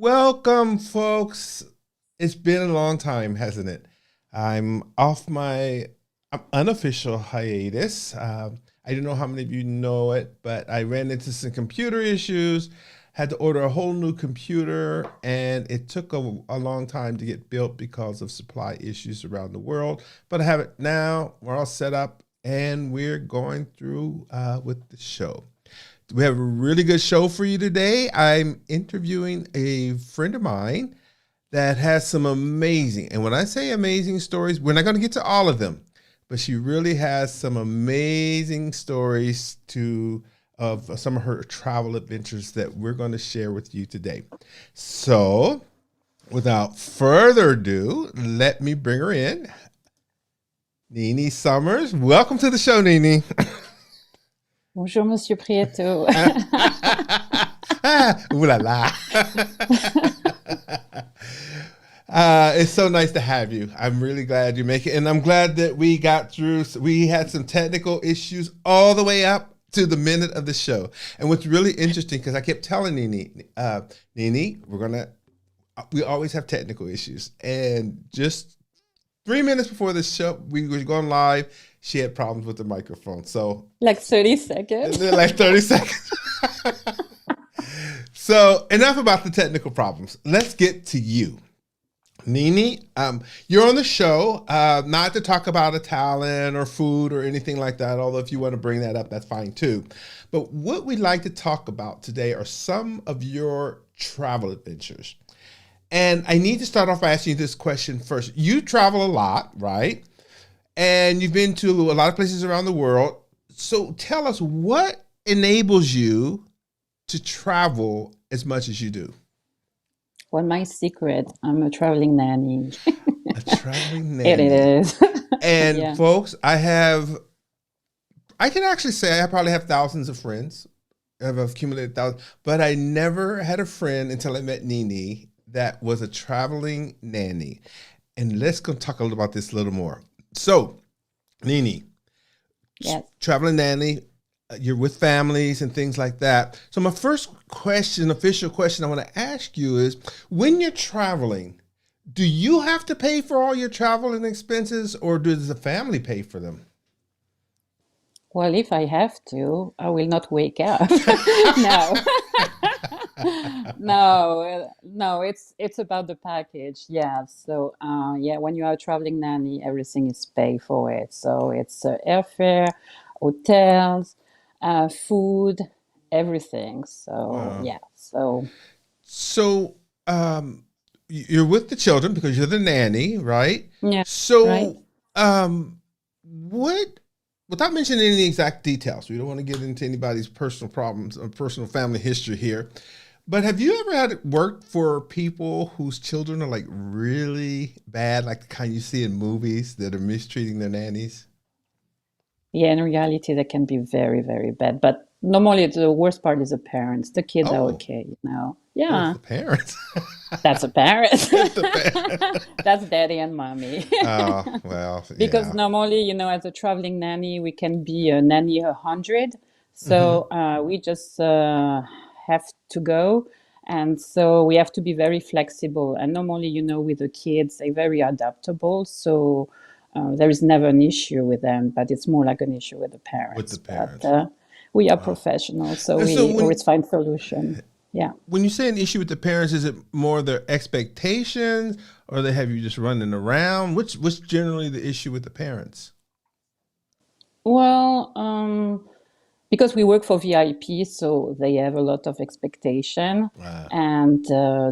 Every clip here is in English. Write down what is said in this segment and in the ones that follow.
Welcome, folks. It's been a long time, hasn't it? I'm off my unofficial hiatus. I don't know how many of you know it, but I ran into some computer issues, had to order a whole new computer, and it took a long time to get built because of supply issues around the world. But I have it now. We're all set up, and we're going through with the show. We have a really good show for you today. I'm interviewing a friend of mine that has some amazing, and when I say amazing stories, we're not going to get to all of them, but she really has some amazing stories of some of her travel adventures that we're going to share with you today. So, without further ado, let me bring her in. Nini Somers, welcome to the show, Nini. Bonjour, Monsieur Prieto. Ooh la la. It's so nice to have you. I'm really glad you make it. And I'm glad that we got through. We had some technical issues all the way up to the minute of the show. And what's really interesting, because I kept telling Nini, we always have technical issues. And just 3 minutes before the show, we were going live, she had problems with the microphone. So like 30 seconds. Like 30 seconds. So enough about the technical problems. Let's get to you. Nini, you're on the show, not to talk about a talent or food or anything like that, although if you want to bring that up, that's fine too. But what we'd like to talk about today are some of your travel adventures. And I need to start off by asking you this question first. You travel a lot, right? And you've been to a lot of places around the world. So tell us, what enables you to travel as much as you do? Well, my secret, I'm a traveling nanny. A traveling nanny. It is. And Yeah. folks, I can actually say I probably have thousands of friends. I've accumulated thousands, but I never had a friend until I met Nini that was a traveling nanny. And let's go talk a little about this a little more. So, Nini, Yes. traveling nanny, you're with families and things like that. So my first question, official question I want to ask you is, when you're traveling, do you have to pay for all your traveling expenses, or does the family pay for them? Well, if I have to, I will not wake up. No. No, it's about the package. Yeah. So, yeah, when you are a traveling nanny, everything is paid for it. So it's airfare, hotels, food, everything. So, Wow. yeah. So, So you're with the children because you're the nanny, right? yeah, right. So what, without mentioning any exact details, we don't want to get into anybody's personal problems or personal family history here, but have you ever had worked for people whose children are like really bad, like the kind you see in movies that are mistreating their nannies? Yeah, in reality, that can be very, very bad. But normally, the worst part is the parents. The kids are Oh, okay, you know. oh, it's Yeah, the parents. that's a parent. It's the parents. That's daddy and mommy. Oh, well, Because yeah. normally, as a traveling nanny, we can be a nanny 100. Hmm. So we just have to go. And so we have to be very flexible. And normally, with the kids, they're very adaptable. So there is never an issue with them, but it's more like an issue with the With the parents. But parents. we are Wow. professionals, so And so we always find solution. Yeah. when you say an issue with the parents, is it more their expectations, or they have you just running around? What's generally the issue with the parents? Well, because we work for VIP, so they have a lot of expectation, Wow. and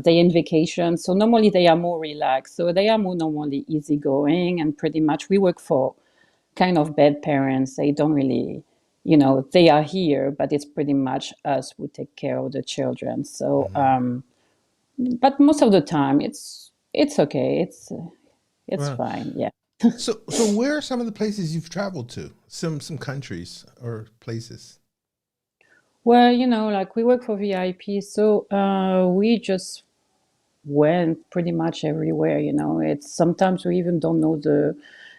they in vacation. So normally they are more relaxed. So they are more normally easygoing, and pretty much we work for kind of bad parents. They don't really, they are here, but it's pretty much us who take care of the children. So, Hmm. but most of the time it's okay. It's Wow. fine. Yeah. So where are some of the places you've traveled to? Some countries or places. Well, like we work for VIP, so we just went pretty much everywhere. It's sometimes we even don't know the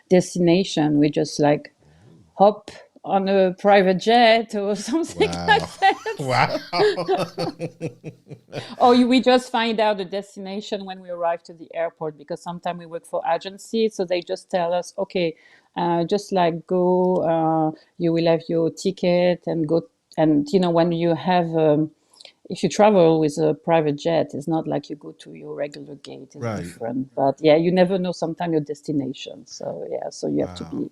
destination. We just like hop on a private jet or something Wow. like that. Wow. Or we just find out the destination when we arrive to the airport because sometimes we work for agencies, so they just tell us, okay, just like go, you will have your ticket and go. And when you have, if you travel with a private jet, it's not like you go to your regular gate. It's Right. different. But yeah, you never know sometimes your destination. So yeah, so you have to Wow. be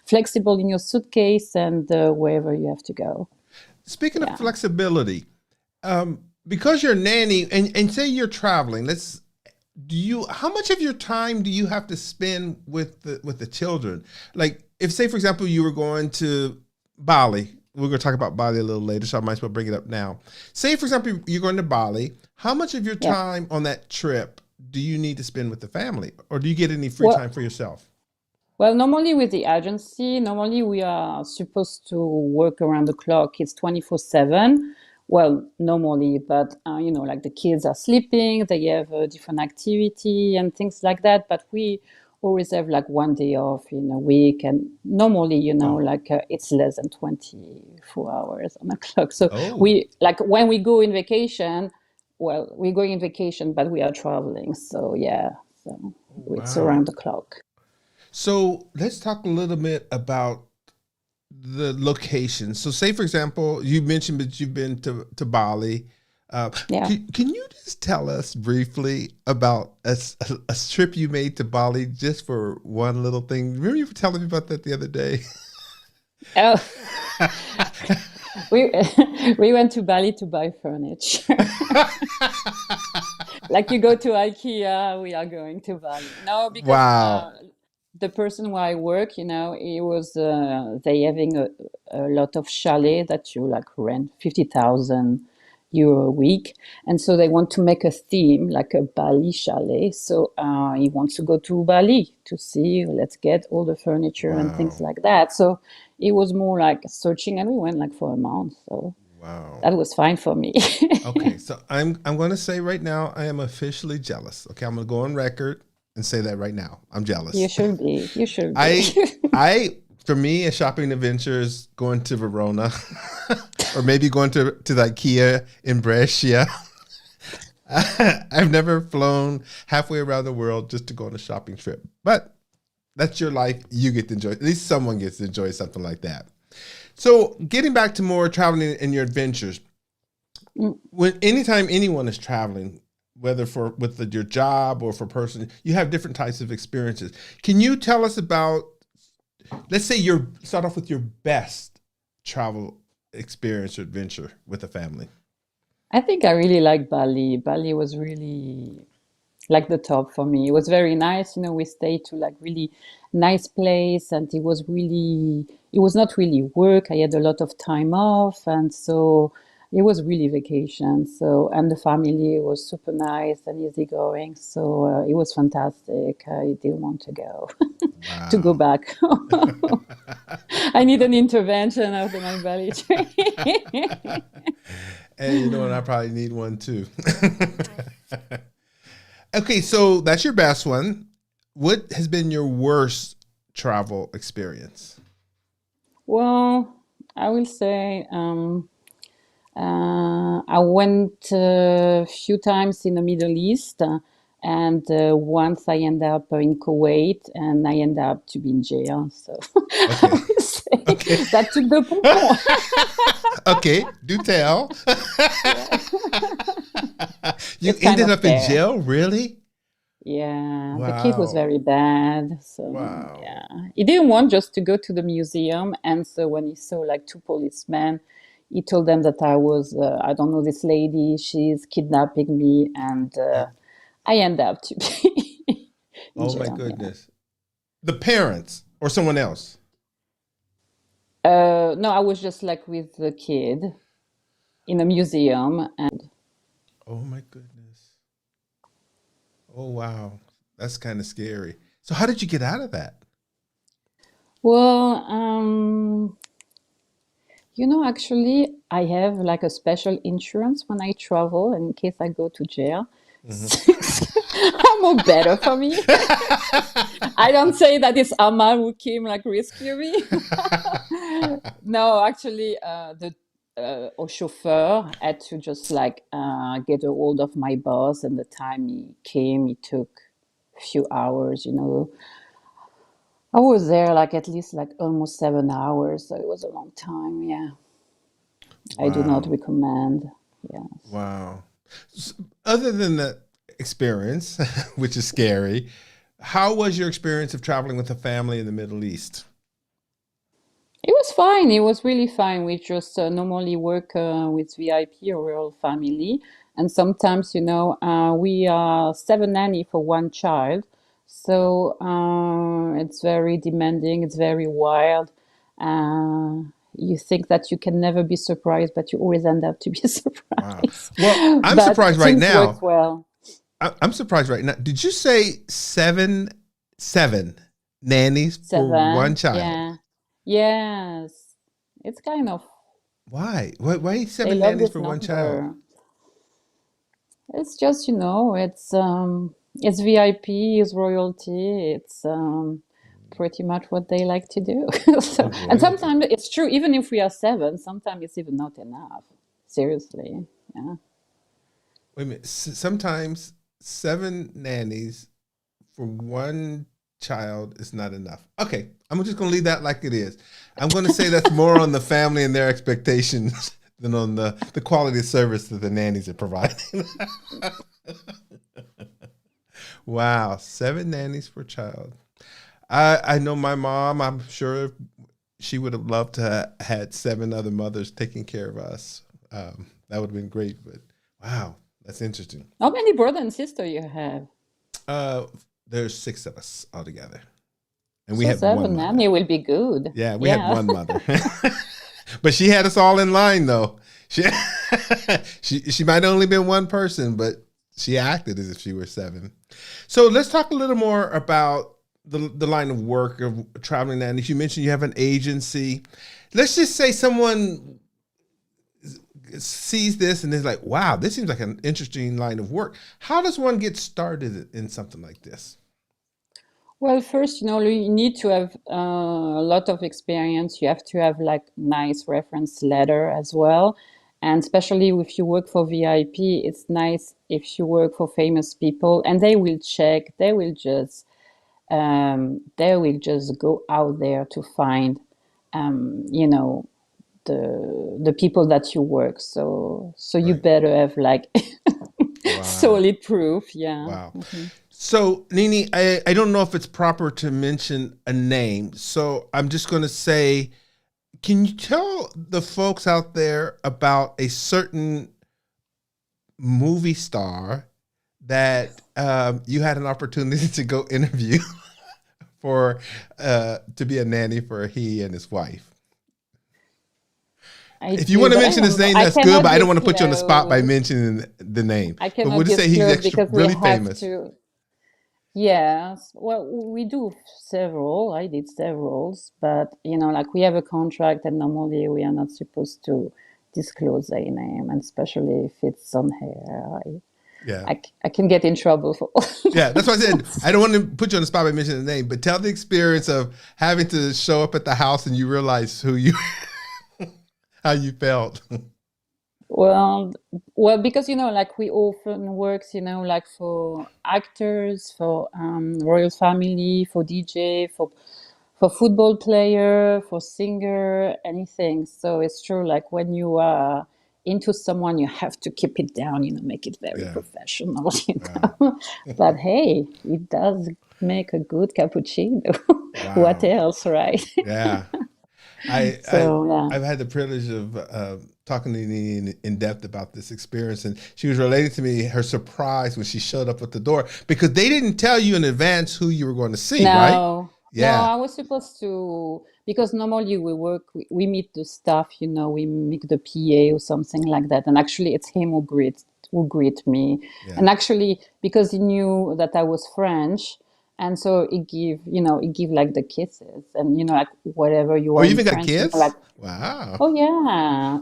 flexible in your suitcase and wherever you have to go. Speaking of Yeah. flexibility, because you're a nanny and say you're traveling, how much of your time do you have to spend with the children? Like if say for example you were going to Bali, we're going to talk about Bali a little later, so I might as well bring it up now. Say for example you're going to Bali, how much of your Yeah. time on that trip do you need to spend with the family, or do you get any free Well, time for yourself? Well, normally with the agency, normally we are supposed to work around the clock. It's 24/7. Well, normally, but like the kids are sleeping, they have a different activity and things like that. But we always have like one day off in a week, and normally, Oh, like it's less than 24 hours on the clock. So oh, we like when we go in vacation. Well, we're going in vacation, but we are traveling. So yeah, so it's wow. around the clock. So let's talk a little bit about the location. So, say for example, you mentioned that you've been to Bali. Yeah. Can you just tell us briefly about a trip you made to Bali just for one little thing? Remember you were telling me about that the other day? Oh, we we went to Bali to buy furniture. Like you go to IKEA, we are going to Bali. No, because Wow. the person where I work, he was they having a lot of chalet that you like rent 50,000 euro a week, and so they want to make a theme like a Bali chalet. So he wants to go to Bali to see. Let's get all the furniture and things Wow. like that. So it was more like searching, and we went like for a month. So Wow. that was fine for me. Okay, so I'm going to say right now I am officially jealous. Okay, I'm going to go on record and say that right now. I'm You jealous. should be. You should be. I I for me a shopping adventure is going to Verona or maybe going to the IKEA in Brescia. I've never flown halfway around the world just to go on a shopping trip. But that's your life. You get to enjoy. At least someone gets to enjoy something like that. So, getting back to more traveling and your adventures, Mm, when anytime anyone is traveling, whether for your job or for person, you have different types of experiences. Can you tell us about, let's say you start off with your best travel experience or adventure with a family? I think I really like Bali. Bali was really like the top for me. It was very nice. We stayed to like really nice place, and it was not really work. I had a lot of time off, and so it was really vacation. So, and the family was super nice and easygoing. So it was fantastic. I didn't want to go to go Wow. back. I need an intervention after my Bali trip. And you know what? I probably need one too. Okay, so that's your best one. What has been your worst travel experience? Well, I will say I went a few times in the Middle East, and once I end up in Kuwait, and I end up to be in jail. So I Okay. will Okay. say that took the pompon. Okay. Do tell. Yeah, You it's kind ended of up in fair. jail? Really? Yeah, the kid was Wow. very bad. So Wow. yeah, he didn't want just to go to the museum. And so when he saw like two policemen, he told them that I don't know, this lady, she's kidnapping me, and I end up to be in Oh my jail. Yeah. goodness. The parents or someone else? No, I was just like with the kid in a museum, and Oh my goodness. Oh wow. That's kind of scary. So how did you get out of that? well, actually, I have like a special insurance when I travel in case I go to jail. Hmm. More better for me. I don't say that it's Amma who came like rescue me. No, actually, the our chauffeur had to just like get a hold of my boss, and the time he came, it took a few hours. I was there like at least like almost 7 hours, so it was a long time. Yeah, I do not Wow. recommend. Yeah. Wow. S- Other than the experience, which is scary, how was your experience of traveling with a family in the Middle East? It was fine. It was really fine. We just normally work with VIP or royal family, and sometimes, we are seven nanny for one child, so it's very demanding. It's very wild. Uh, you think that you can never be surprised, but you always end up to be Wow. surprised. Well, I'm But surprised right things now. worked well. I'm surprised right now. Did you say seven nannies for one Seven, child? yeah, yes. It's kind of Why? Why they seven love nannies this for one child? number. It's just, it's VIP, it's royalty, it's pretty much what they like to do. So, Oh, and royalty. sometimes it's true, even if we are seven, sometimes it's even not enough. Seriously. Yeah. Wait a minute. Sometimes seven nannies for one child is not enough. Okay, I'm just going to leave that like it is. I'm going to say that's more on the family and their expectations than on the quality of service that the nannies are providing. Wow, seven nannies per child. I know my mom. I'm sure she would have loved to have had seven other mothers taking care of us. That would have been great. But wow, that's interesting. How many brother and sister you have? Uh, there's six of us altogether, and we So had one seven, mother. nanny will be good. Yeah, we had Yeah. one mother, but she had us all in line though. She she might have only been one person, but she acted as if she were seven. So let's talk a little more about the line of work of traveling nannies. You mentioned you have an agency. Let's just say someone sees this and is like, "Wow, this seems like an interesting line of work." How does one get started in something like this? Well, first, you need to have a lot of experience. You have to have like nice reference letter as well. And especially if you work for VIP, it's nice if you work for famous people and they will check, they will just go out there to find, um, you know, the people that you work. So you Right. better have like Wow. solid proof. Yeah. Wow. So, Nini, I don't know if it's proper to mention a name. So I'm just going to say, can you tell the folks out there about a certain movie star that you had an opportunity to go interview for to be a nanny for he and his wife? I If you do, want to but I mention his don't know. name, I that's good, cannot but I don't want to put you on the spot by disclose. mentioning the name. I But we'll cannot just say he's disclose extra, because we really have famous. to. Yes, well, we do several. I did severals, but like we have a contract, and normally we are not supposed to disclose a name, and especially if it's on hair, Yeah. I can get in trouble for. Yeah, that's why I said I don't want to put you on the spot by mentioning the name, but tell the experience of having to show up at the house and you realize who you, how you felt. Well, because like we often works, like for actors, for royal family, for DJ, for football player, for singer, anything. So it's true, like when you are into someone, you have to keep it down, make it very Yeah. professional, Wow. But hey, it does make a good cappuccino. What Wow. else, right? Yeah. I I So yeah. I've had the privilege of talking to Nini in depth about this experience, and she was relating to me her surprise when she showed up at the door because they didn't tell you in advance who you were going to see, right? No, no, Yeah. I was supposed to, because normally we meet the staff, we meet the PA or something like that. And actually it's him who greet me. Yeah. And actually because he knew that I was French, and so he give like the kisses, and like whatever you Oh, are you in even got France, like, kids? Wow. oh yeah,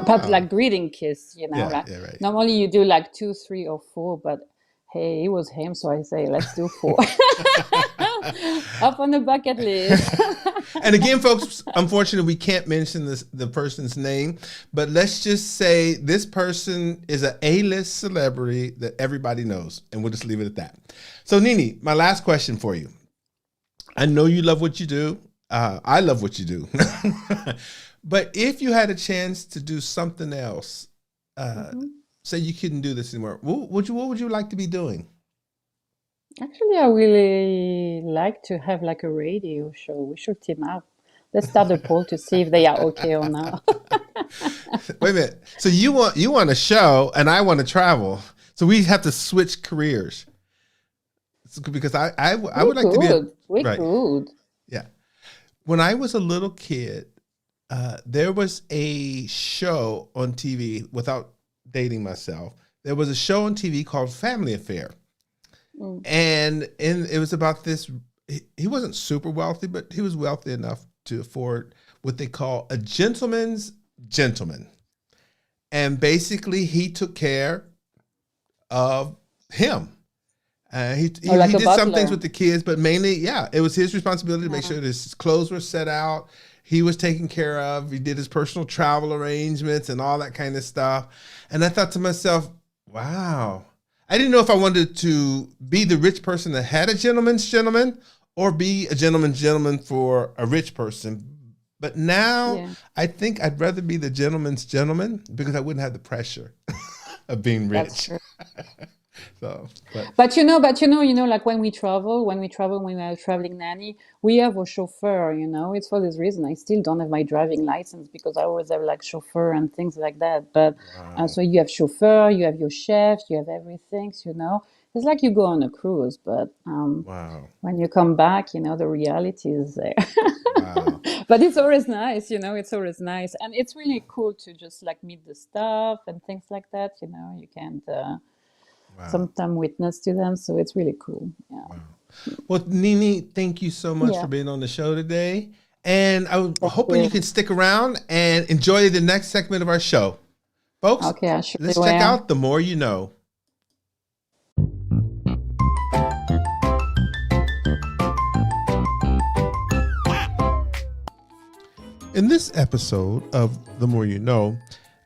but Wow. like greeting kiss, Yeah. like Yeah. Right. normally you do like two, three, or four, but hey, it was him. So I say, let's do 4. Up on the bucket list. And again, folks, unfortunately, we can't mention the person's name, but let's just say this person is an A-list celebrity that everybody knows, and we'll just leave it at that. So, Nini, my last question for you. I know you love what you do. I love what you do. But if you had a chance to do something else, say you couldn't do this anymore, what would you like to be doing? Actually, I really like to have like a radio show. We should team up. Let's start a poll to see if they are okay or not. Wait a minute. So you want a show, and I want to travel. So we have to switch careers. Because I would like to be We could. Yeah. When I was a little kid, there was a show on TV, without dating myself, there was a show on TV called Family Affair. And it was about this, he wasn't super wealthy, but he was wealthy enough to afford what they call a gentleman's gentleman. And basically he took care of him. He did some things with the kids, but mainly, it was his responsibility to make sure that his clothes were set out. He was taken care of. He did his personal travel arrangements and all that kind of stuff. And I thought to myself, wow. I didn't know if I wanted to be the rich person that had a gentleman's gentleman or be a gentleman's gentleman for a rich person. But now I think I'd rather be the gentleman's gentleman because I wouldn't have the pressure of being rich. So, but you know, like when we are traveling nanny, we have a chauffeur, it's for this reason. I still don't have my driving license because I always have like chauffeur and things like that. But so you have chauffeur, you have your chef, you have everything, it's like you go on a cruise, but when you come back, the reality is there. But it's always nice, it's always nice. And it's really cool to just like meet the staff and things like that, you can't sometimes witness to them, so it's really cool. Well, Nini, thank you so much for being on the show today, and I'm hoping you can stick around and enjoy the next segment of our show, folks. Let's check out The More You Know. In this episode of The More You Know,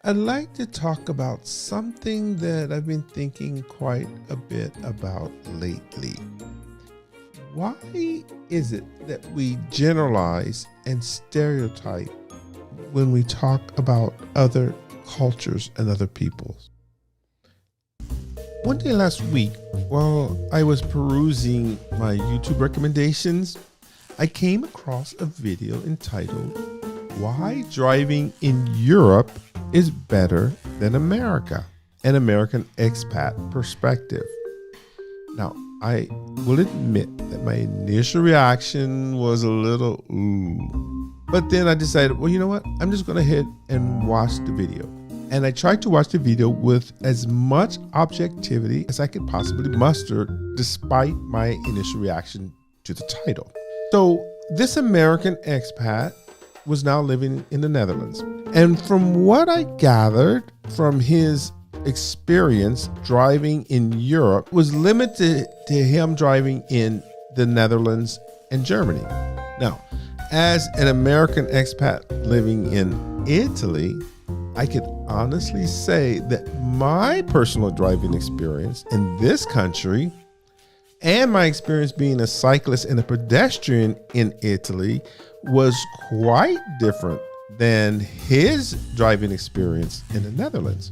I'd like to talk about something that I've been thinking quite a bit about lately. Why is it that we generalize and stereotype when we talk about other cultures and other peoples? One day last week, while I was perusing my YouTube recommendations, I came across a video entitled, "Why Driving in Europe is Better Than America, an American Expat Perspective." Now, I will admit that my initial reaction was a little ooh. But then I decided, well, you know what? I'm just going to hit and watch the video. And I tried to watch the video with as much objectivity as I could possibly muster, despite my initial reaction to the title. So this American expat was now living in the Netherlands. And from what I gathered from his experience driving in Europe was limited to him driving in the Netherlands and Germany. Now, as an American expat living in Italy, I could honestly say that my personal driving experience in this country and my experience being a cyclist and a pedestrian in Italy was quite different than his driving experience in the Netherlands.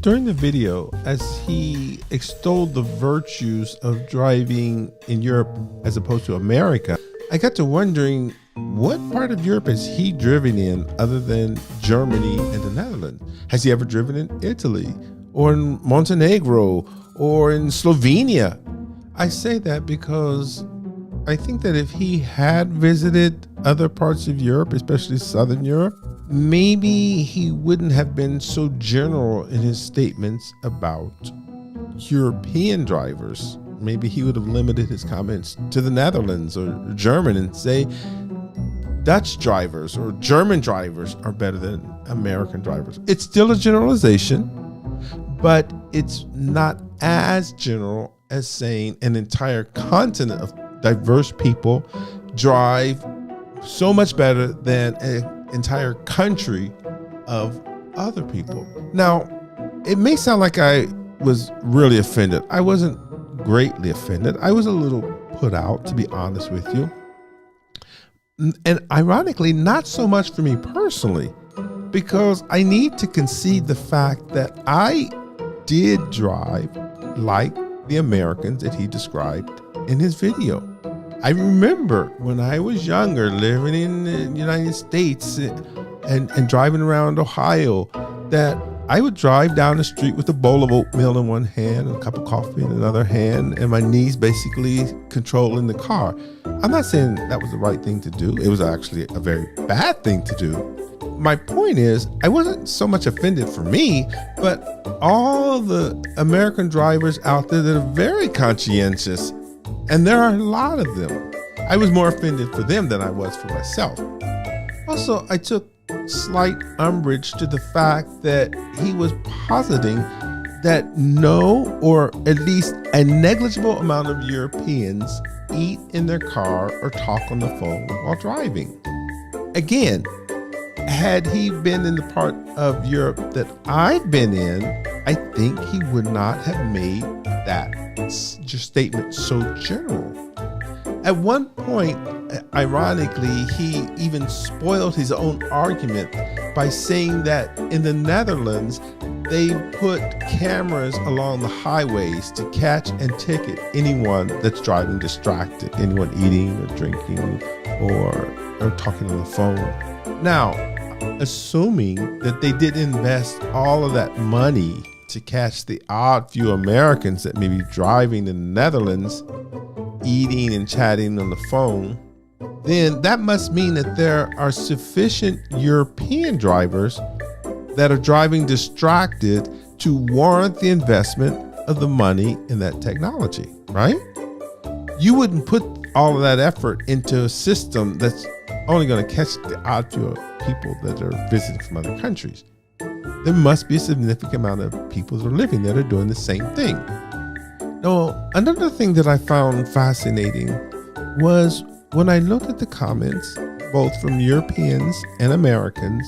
During the video, as he extolled the virtues of driving in Europe as opposed to America, I got to wondering, what part of Europe has he driven in other than Germany and the Netherlands? Has he ever driven in Italy or in Montenegro or in Slovenia? I say that because I think that if he had visited other parts of Europe, especially Southern Europe, maybe he wouldn't have been so general in his statements about European drivers. Maybe he would have limited his comments to the Netherlands or German and say Dutch drivers or German drivers are better than American drivers. It's still a generalization, but it's not as general as saying an entire continent of diverse people drive so much better than an entire country of other people. Now, it may sound like I was really offended. I wasn't greatly offended. I was a little put out, to be honest with you. And ironically, not so much for me personally, because I need to concede the fact that I did drive like the Americans that he described in his video. I remember when I was younger, living in the United States and driving around Ohio, that I would drive down the street with a bowl of oatmeal in one hand and a cup of coffee in another hand, and my knees basically controlling the car. I'm not saying that was the right thing to do. It was actually a very bad thing to do. My point is, I wasn't so much offended for me, but all the American drivers out there that are very conscientious, and there are a lot of them. I was more offended for them than I was for myself. Also, I took slight umbrage to the fact that he was positing that no, or at least a negligible amount of Europeans eat in their car or talk on the phone while driving. Again, had he been in the part of Europe that I've been in, I think he would not have made that statement so general. At one point, ironically, he even spoiled his own argument by saying that in the Netherlands, they put cameras along the highways to catch and ticket anyone that's driving distracted, anyone eating or drinking or talking on the phone. Now, assuming that they did invest all of that money to catch the odd few Americans that may be driving in the Netherlands, eating and chatting on the phone, then that must mean that there are sufficient European drivers that are driving distracted to warrant the investment of the money in that technology, right? You wouldn't put all of that effort into a system that's only going to catch the odd few people that are visiting from other countries. There must be a significant amount of people that are living there that are doing the same thing. Now, another thing that I found fascinating was when I looked at the comments, both from Europeans and Americans,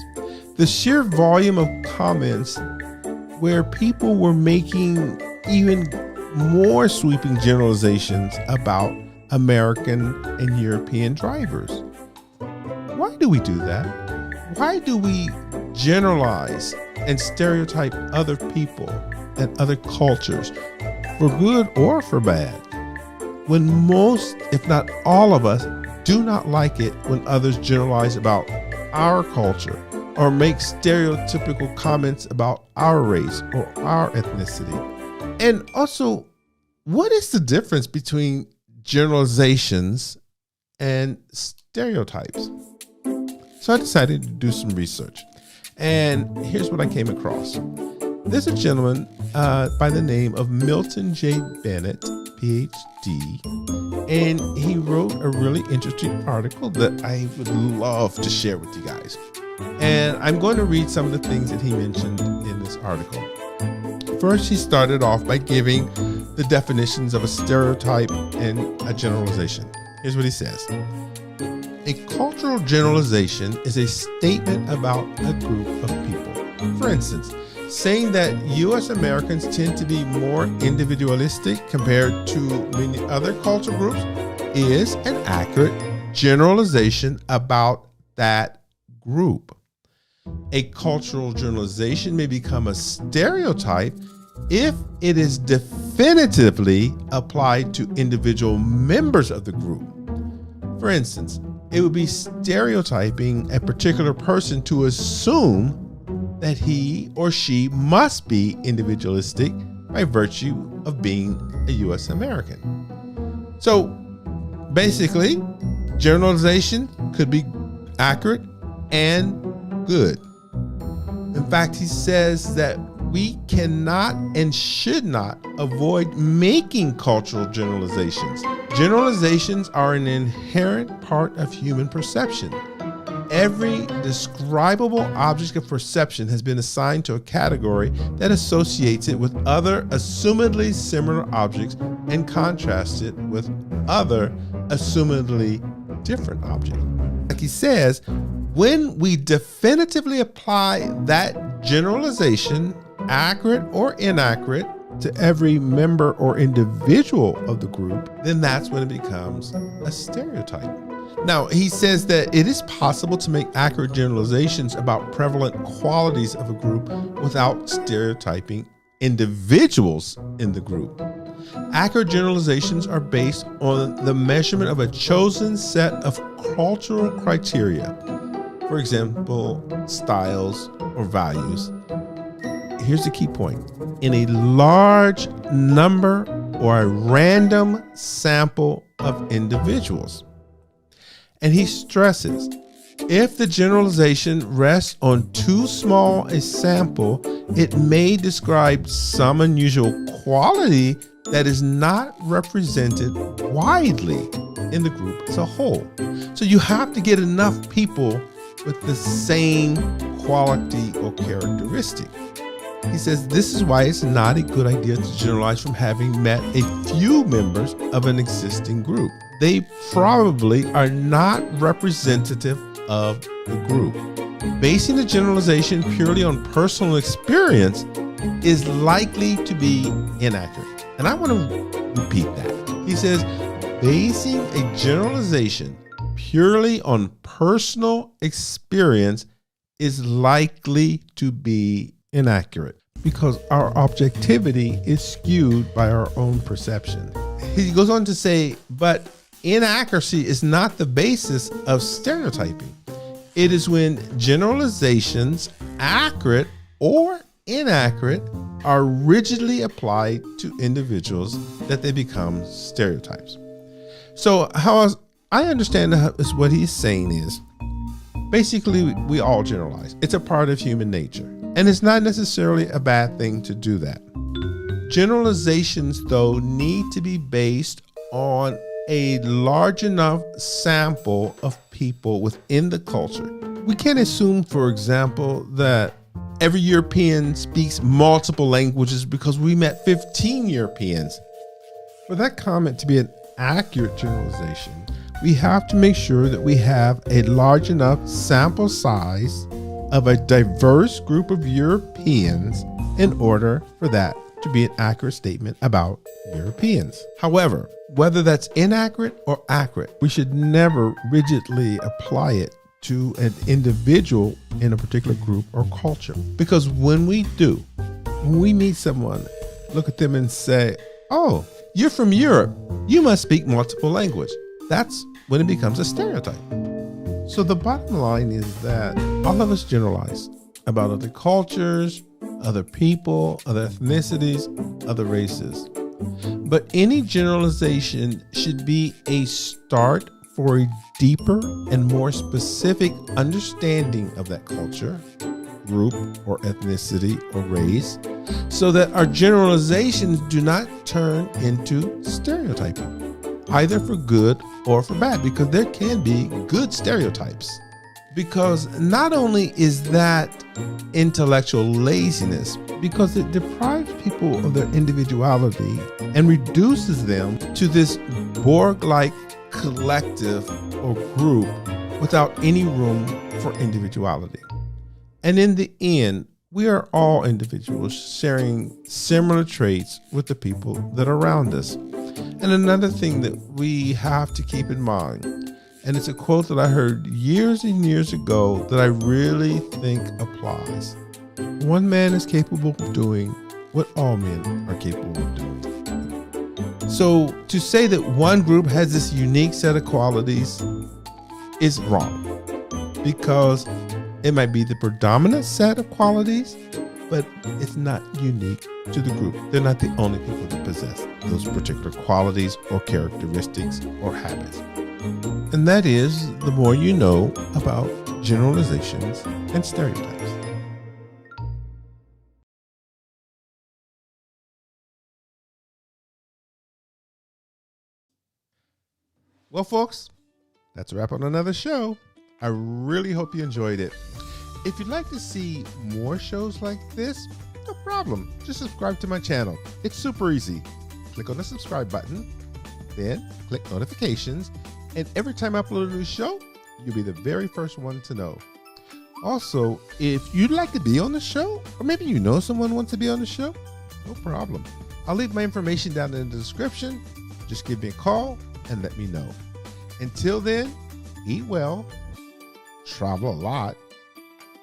the sheer volume of comments where people were making even more sweeping generalizations about American and European drivers. Why do we do that? Why do we generalize and stereotype other people and other cultures, for good or for bad, when most, if not all of us, do not like it when others generalize about our culture or make stereotypical comments about our race or our ethnicity? And also, what is the difference between generalizations and stereotypes? So I decided to do some research, and here's what I came across. There's a gentleman by the name of Milton J. Bennett, PhD, and he wrote a really interesting article that I would love to share with you guys. And I'm going to read some of the things that he mentioned in this article. First, he started off by giving the definitions of a stereotype and a generalization. Here's what he says. A cultural generalization is a statement about a group of people. For instance, saying that U.S. Americans tend to be more individualistic compared to many other cultural groups is an accurate generalization about that group. A cultural generalization may become a stereotype if it is definitively applied to individual members of the group. For instance, it would be stereotyping a particular person to assume that he or she must be individualistic by virtue of being a U.S. American. So basically, generalization could be accurate and good. In fact, he says that we cannot and should not avoid making cultural generalizations. Generalizations are an inherent part of human perception. every describable object of perception has been assigned to a category that associates it with other assumedly similar objects and contrasts it with other assumedly different objects. Like he says, when we definitively apply that generalization, accurate or inaccurate, to every member or individual of the group, then that's when it becomes a stereotype. Now, he says that it is possible to make accurate generalizations about prevalent qualities of a group without stereotyping individuals in the group. Accurate generalizations are based on the measurement of a chosen set of cultural criteria, for example, styles or values. Here's the key point. In a large number or a random sample of individuals. And he stresses, if the generalization rests on too small a sample, it may describe some unusual quality that is not represented widely in the group as a whole. So you have to get enough people with the same quality or characteristic. He says this is why it's not a good idea to generalize from having met a few members of an existing group. They probably are not representative of the group. Basing the generalization purely on personal experience is likely to be inaccurate. And I want to repeat that. He says, basing a generalization purely on personal experience is likely to be inaccurate because our objectivity is skewed by our own perception. He goes on to say, but inaccuracy is not the basis of stereotyping. It is when generalizations, accurate or inaccurate, are rigidly applied to individuals that they become stereotypes. So how I understand is what he's saying is, basically we all generalize. It's a part of human nature. And it's not necessarily a bad thing to do that. Generalizations, though, need to be based on a large enough sample of people within the culture. We can't assume, for example, that every European speaks multiple languages because we met 15 Europeans. For that comment to be an accurate generalization, we have to make sure that we have a large enough sample size of a diverse group of Europeans in order for that to be an accurate statement about Europeans. However, whether that's inaccurate or accurate, we should never rigidly apply it to an individual in a particular group or culture. Because when we do, when we meet someone, look at them and say, oh, you're from Europe, you must speak multiple languages. That's when it becomes a stereotype. So the bottom line is that all of us generalize about other cultures, other people, other ethnicities, other races. But any generalization should be a start for a deeper and more specific understanding of that culture, group, or ethnicity or race, so that our generalizations do not turn into stereotyping, either for good or for bad, because there can be good stereotypes. Because not only is that intellectual laziness, because it deprives people of their individuality and reduces them to this Borg-like collective or group without any room for individuality. And in the end, we are all individuals sharing similar traits with the people that are around us. And another thing that we have to keep in mind, and it's a quote that I heard years and years ago that I really think applies. One man is capable of doing what all men are capable of doing. So to say that one group has this unique set of qualities is wrong, because it might be the predominant set of qualities, but it's not unique to the group. They're not the only people that possess those particular qualities or characteristics or habits. And that is the more you know about generalizations and stereotypes. Well, folks, that's a wrap on another show. I really hope you enjoyed it. If you'd like to see more shows like this, no problem. Just subscribe to my channel. It's super easy. Click on the subscribe button, then click notifications, and every time I upload a new show, you'll be the very first one to know. Also, if you'd like to be on the show, or maybe you know someone wants to be on the show, no problem. I'll leave my information down in the description. Just give me a call and let me know. Until then, eat well, travel a lot,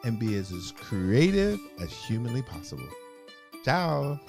and be as creative as humanly possible. Ciao.